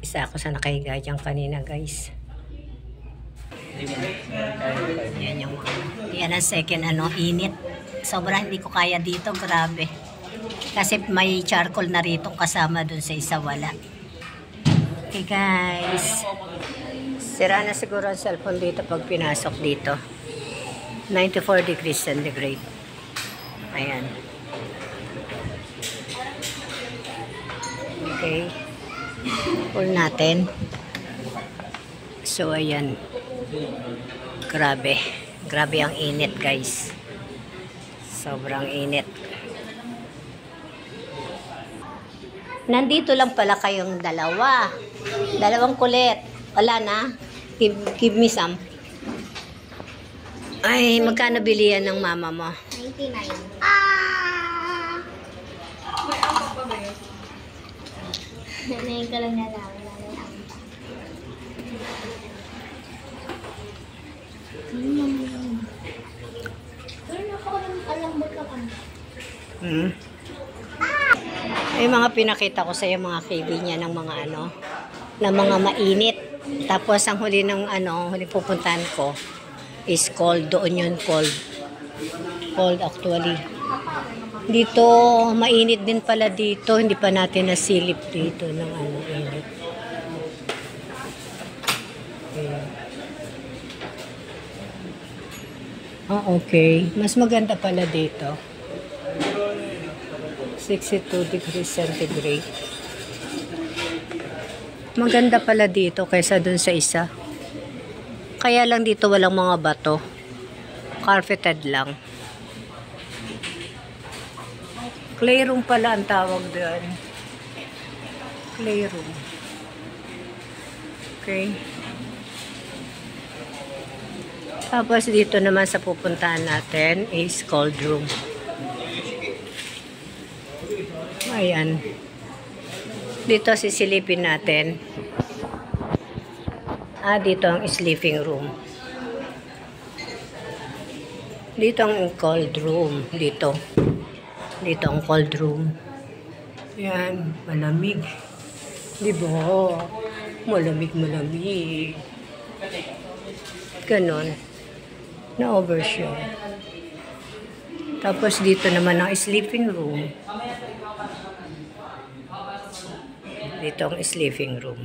Isa ako sa nakahiga dyan kanina, guys. Yan ang second init. Sobrang hindi ko kaya dito, grabe. Kasi may charcoal na rito kasama dun sa isa, wala. Okay guys, sira na siguro ang cellphone dito pag pinasok dito. 94 degrees centigrade. Ayan. Okay, pull natin. So ayan, grabe ang init guys, sobrang init. Nandito lang pala kayong dalawang kulit. Wala na, give me some. Ay, magkano bilihan ng mama mo? 99. May ampak pa ba yun? Nanayin ka lang na lang. Pero napakalamot lang ang. Ay, mga pinakita ko sa iyo mga KB niya ng mga ng mga mainit. Tapos ang huli ng huli pupuntahan ko is cold. Doon yun, cold. Cold actually. Dito, mainit din pala dito. Hindi pa natin nasilip dito ng init. Okay. Mas maganda pala dito. 62 degrees centigrade. Maganda pala dito kaysa dun sa isa. Kaya lang dito walang mga bato. Carpeted lang. Playroom pala ang tawag doon. Playroom. Okay. Tapos dito naman sa pupuntahan natin is cold room. Ayan. Dito sisilipin natin. Dito ang sleeping room. Dito ang cold room. Dito ang cold room. Yan. Malamig. Diba? Malamig. Ganon. Na-over siya. Tapos dito naman ang sleeping room. Dito ang sleeping room.